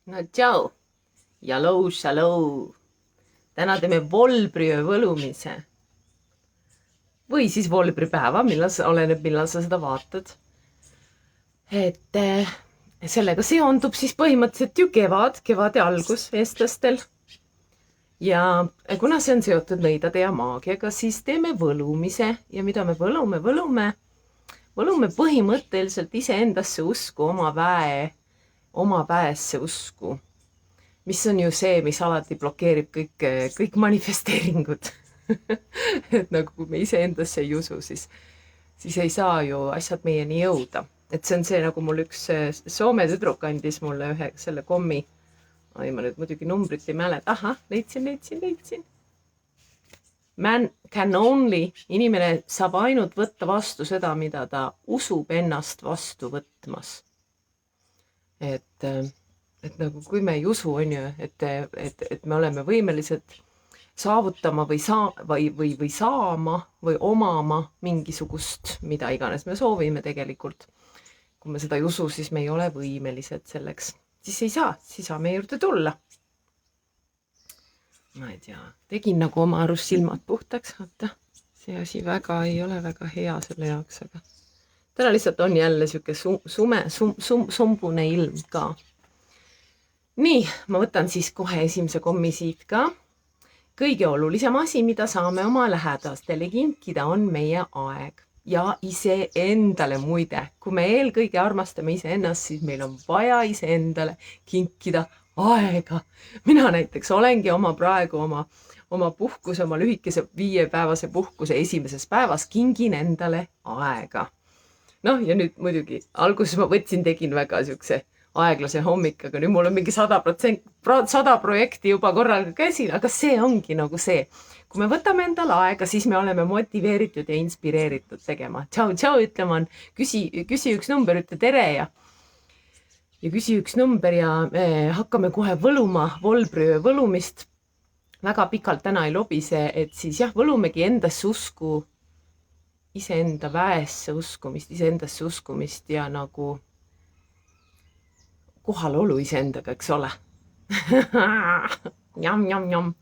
No tšau ja lou shalou. Täna teeme volbriöö võlumise või siis volbripäeva, oleneb, millal sa seda vaatad. Sellega seondub siis põhimõtteliselt ju kevade algus eestlastel. Ja kuna see on seotud nõidade ja maagiaga, siis teeme võlumise ja mida me võlume põhimõtteliselt iseendasse usku, oma väesse usku, mis on ju see, mis alati blokeerib kõik manifesteeringud. Et nagu kui me iseendasse ei usu, siis ei saa ju asjad meieni jõuda. Et see on see, nagu mul üks Soome tüdruk andis mulle ühe selle kommi. Ai, ma nüüd muidugi numbrit ei mäleta. Aha, leidsin. Man can only, inimene saab ainult võtta vastu seda, mida ta usub ennast vastu võtmas. Et nagu kui me ei usu, on ju, et me oleme võimelised saavutama või saama või omama mingisugust, mida iganes me soovime tegelikult. Kui me seda ei usu, siis me ei ole võimelised selleks. Siis ei saa meie juurde tulla. Ma ei tea, tegin nagu oma arust silmad puhtaks, vaata. See asi ei ole väga hea selle jaoks, aga täna lihtsalt on jälle siuke sumbune ilm ka. Nii, ma võtan siis kohe esimese kommi siit ka. Kõige olulisem asi, mida saame oma lähedastele kinkida, on meie aeg. Ja iseendale muide. Kui me eelkõige armastame iseennast, siis meil on vaja iseendale kinkida aega. Mina näiteks olengi praegu oma puhkuse, oma lühikese 5-päevase puhkuse esimeses päevas kingin endale aega. Noh, ja nüüd muidugi alguses ma tegin väga siukse aeglase hommik, aga nüüd mul on mingi 100 projekti juba korraga käsil, aga see ongi nagu see. Kui me võtame endale aega, siis me oleme motiveeritud ja inspireeritud tegema. Tšau, ütlema on, küsi üks number, ütle tere ja küsi üks number ja me hakkame kohe võluma volbriöö võlumist. Väga pikalt täna ei lobise, et siis jah, võlumegi endasse usku, iseenda väesse uskumist, iseendasse uskumist ja nagu kohalolu iseendaga, eks ole. Jam.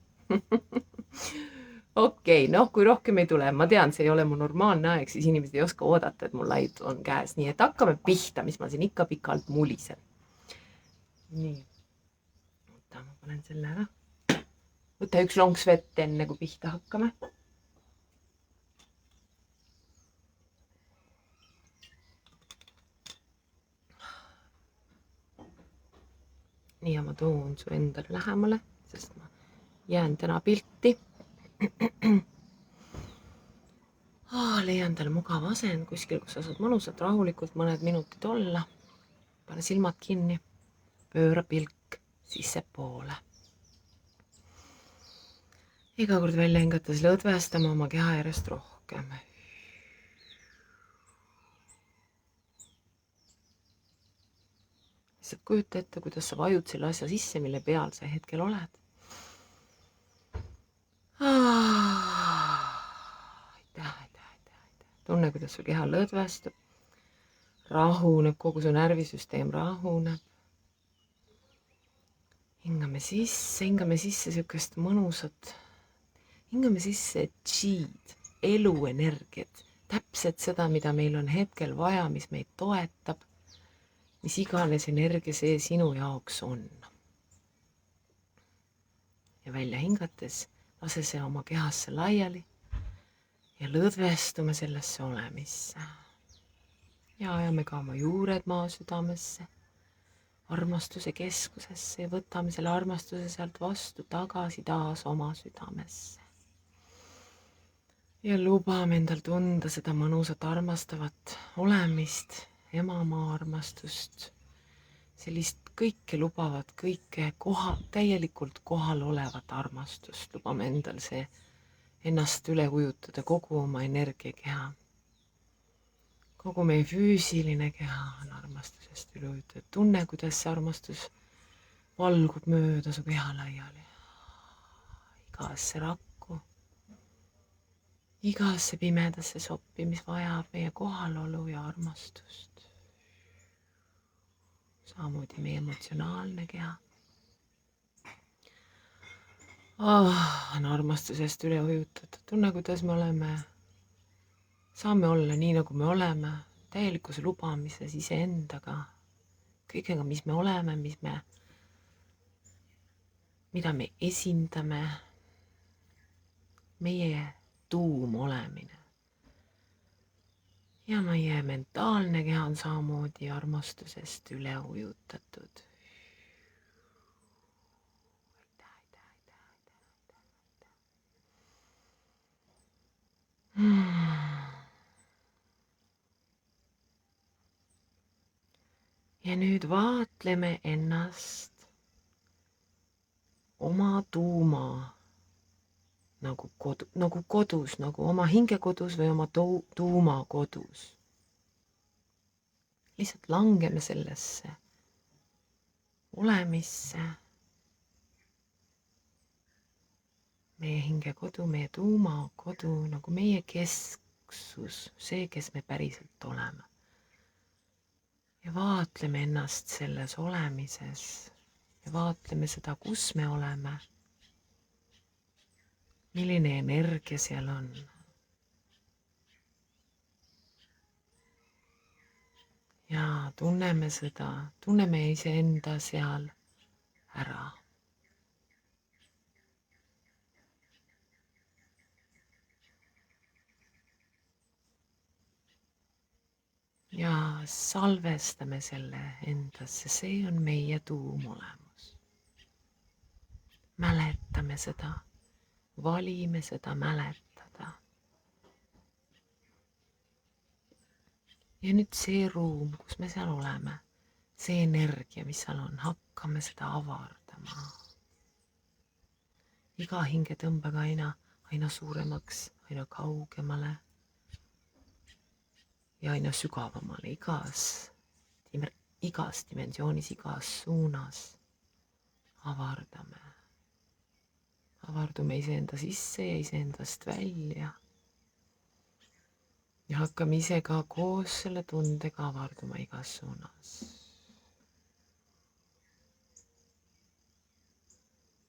Okei, noh, kui rohkem ei tule, ma tean, see ei ole mu normaalne aeg, siis inimesed ei oska oodata, et mul laid on käes, nii et hakkame pihta, mis ma siin ikka pikalt mulisen. Nii, ma panen selle ära. Võta üks lonks vett enne, kui pihta hakkame. Nii, ja ma toon su endale lähemale, sest ma jään täna pilti. Leian talle mugav asend kuskil, kus sa saad mõnusalt rahulikult mõned minutid olla. Pane silmad kinni, pööra pilk sisse poole. Iga kord välja hingates lõdvestama oma keha järjest rohkem. Lihtsalt kujuta ette, kuidas sa vajud selle asja sisse, mille peal sa hetkel oled. Tunne, kuidas su keha lõdvestub, rahuneb, kogu su närvisüsteem rahuneb. Hingame sisse siukest mõnusat, hingame sisse G-d, eluenergiat, täpselt seda, mida meil on hetkel vaja, mis meid toetab, mis iganes energia see sinu jaoks on. Ja välja hingates, lase see oma kehasse laiali ja lõdvestume sellesse olemisse. Ja ajame ka oma juured maa südamesse, armastuse keskusesse ja võtame selle armastuse sealt vastu tagasi taas oma südamesse. Ja lubame endal tunda seda mõnusat armastavat olemist, emamaa armastust, sellist kõike lubavat, kõike täielikult kohal olevat armastust. Lubame endal see ennast üle ujutada, kogu oma energiakeha. Kogu meie füüsiline keha on armastusest üle ujutatud. Tunne, kuidas see armastus valgub mööda su keha laiali. Igasse rakku, igasse pimedasse soppi, mis vajab meie kohalolu ja armastust. Samamoodi meie emotsionaalne keha. On armastusest üle ujutatud. Tunne, kuidas me saame olla nii, nagu me oleme, täielikus lubamises iseendaga, kõigega, mis me oleme, mida me esindame, meie tuum olemine. Ja meie mentaalne keha on samamoodi armastusest üle ujutatud. Ja nüüd vaatleme ennast oma tuuma nagu kodus, nagu oma hingekodus või oma tuuma kodus. Lihtsalt langeme sellesse olemisse. Meie hingekodu, meie tuumakodu, nagu meie kesksus, see, kes me päriselt oleme. Ja vaatleme ennast selles olemises ja vaatleme seda, kus me oleme. Milline energia seal on. Ja tunneme seda, tunneme iseenda seal ära. Ja salvestame selle endasse, see on meie tuumolemus. Mäletame seda, valime seda mäletada. Ja nüüd see ruum, kus me seal oleme, see energia, mis seal on, hakkame seda avardama. Iga hingetõmbega aina suuremaks, aina kaugemale ja aina sügavamale, igas dimensioonis, igas suunas avardame. Avardume iseenda sisse ja iseendast välja. Ja hakkame ise ka koos selle tundega avarduma igas suunas.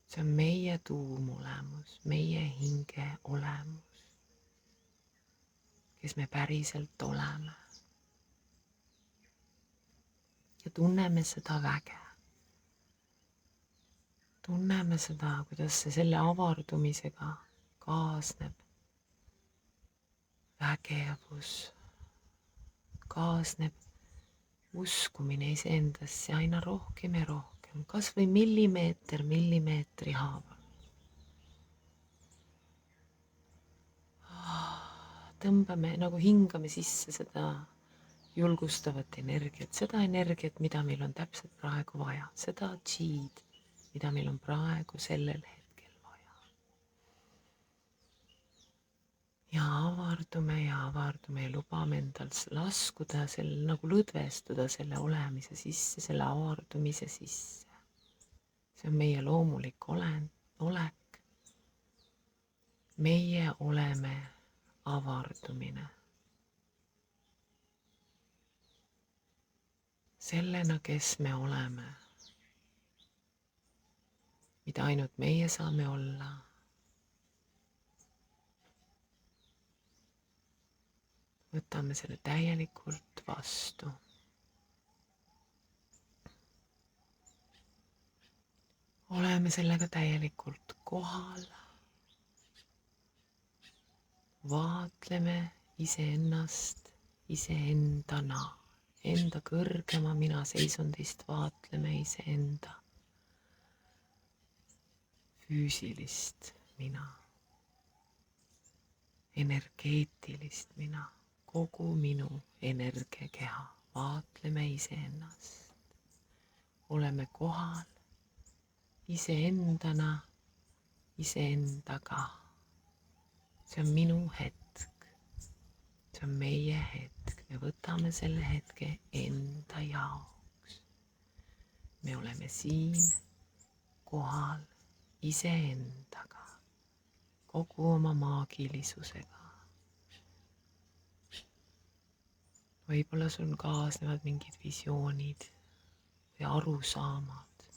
See on meie tuumolemus, meie hinge olemus, kes me päriselt oleme. Ja tunneme seda väge. Tunneme seda, kuidas see selle avardumisega kaasneb. Vägevus, kaasneb uskumine iseendasse aina rohkem ja rohkem, kas või millimeetri haaval. Tõmbame, nagu hingame sisse seda julgustavat energiat, seda energiat, mida meil on täpselt praegu vaja, seda G-d, mida meil on praegu sellel hetkel vaja. Ja avardume ja lubame endal laskuda, nagu lõdvestuda selle olemise sisse, selle avardumise sisse. See on meie loomulik olek. Meie oleme avardumine. Sellena, kes me oleme, mida ainult meie saame olla. Võtame selle täielikult vastu. Oleme sellega täielikult kohal. Vaatleme iseennast iseendana, enda kõrgema mina seisundist vaatleme iseenda füüsilist mina, energeetilist mina, kogu minu energiakeha, vaatleme iseennast. Oleme kohal iseendana, iseendaga. See on minu hetk, see on meie hetk, me võtame selle hetke enda jaoks. Me oleme siin kohal iseendaga, kogu oma maagilisusega. Võib-olla sul kaasnevad mingid visioonid või arusaamad,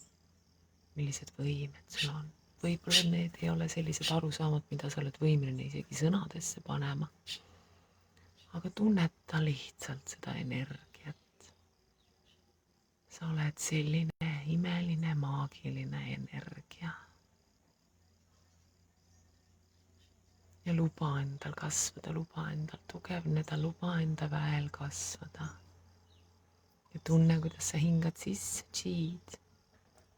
millised võimed sul on. võib-olla need ei ole sellised arusaamad, mida sa oled võimeline isegi sõnadesse panema. Aga tunneta lihtsalt seda energiat. Sa oled selline imeline, maagiline energia. Ja luba endal kasvada, luba endal tugevneda, luba enda väel kasvada. Ja tunne, kuidas sa hingad sisse G-d.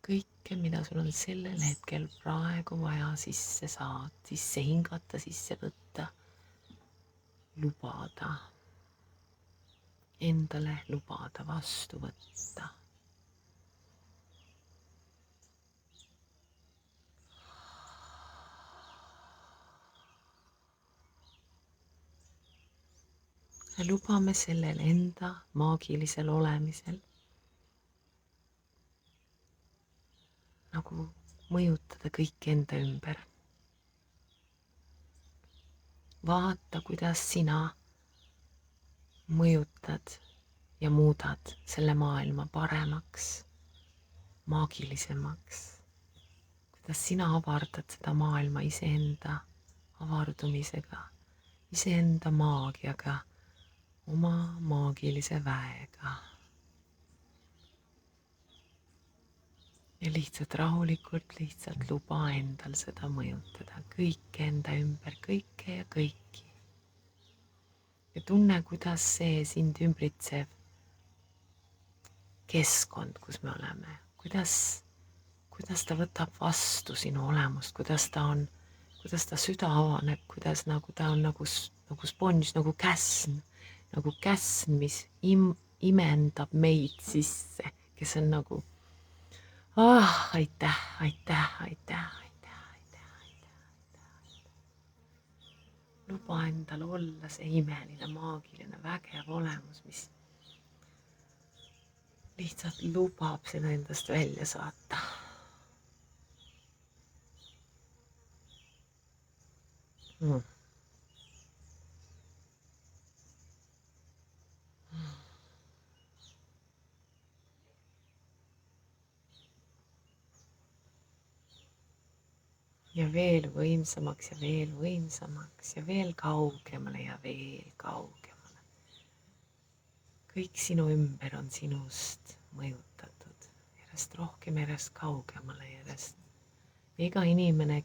Kõike, mida sul on sellel hetkel praegu vaja sisse saada, sisse hingata, sisse võtta, lubada. Endale lubada, vastu võtta. Ja lubame sellel enda maagilisel olemisel nagu mõjutada kõike enda ümber. Vaata, kuidas sina mõjutad ja muudad selle maailma paremaks, maagilisemaks. Kuidas sina avardad seda maailma iseenda avardumisega, iseenda maagiaga, oma maagilise väega. Ja lihtsalt rahulikult lihtsalt luba endal seda mõjutada, kõike enda ümber, kõike ja kõiki. Ja tunne, kuidas see sind ümbritsev keskkond, kus me oleme, kuidas ta võtab vastu sinu olemust, kuidas ta süda avaneb, kuidas nagu ta on nagu sponž, nagu käsn, mis imendab meid sisse, kes on nagu aitäh. Luba endal olla see imeline, maagiline, vägev olemus, mis lihtsalt lubab seda endast välja saata. Ja veel võimsamaks ja veel võimsamaks ja veel kaugemale ja veel kaugemale. Kõik sinu ümber on sinust mõjutatud, järjest rohkem, järjest kaugemale, järjest. Ja iga inimene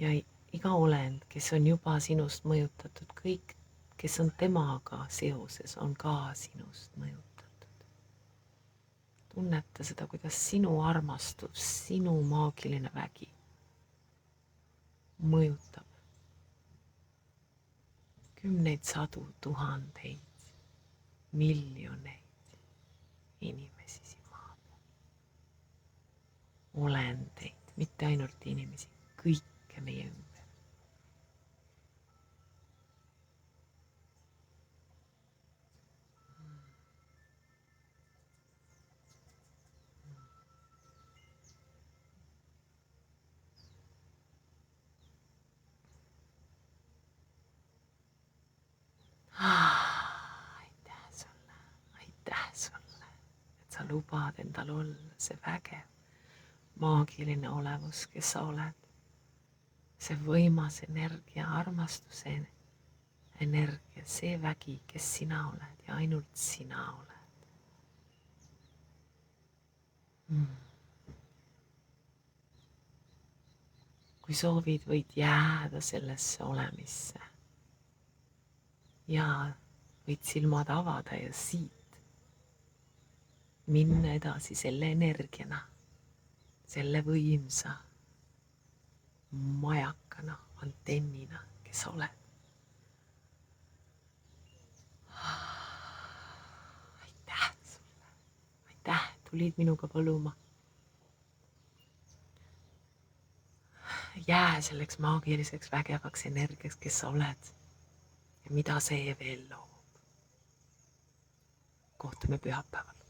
ja iga olend, kes on juba sinust mõjutatud, kõik, kes on temaga seoses, on ka sinust mõjutatud. Tunneta seda, kuidas sinu armastus, sinu maagiline vägi mõjutab kümneid, sadu, tuhandeid, miljoneid inimesi siin maa peal. Olendeid, mitte ainult inimesi, kõike meie ümber. Aitäh sulle, et sa lubad endal olla see vägev, maagiline olevus, kes sa oled. See võimas energia, armastuse energia, see vägi, kes sina oled ja ainult sina oled. Kui soovid, võid jääda sellesse olemisse ja võid silmad avada ja siit minna edasi selle energiana, selle võimsa majakana, antennina, kes oled. Aitäh sulle, aitäh, tulid minuga paluma. Jää selleks maagiliseks vägevaks energiaks, kes sa oled ja mida see veel loob. Kohtume pühapäeval.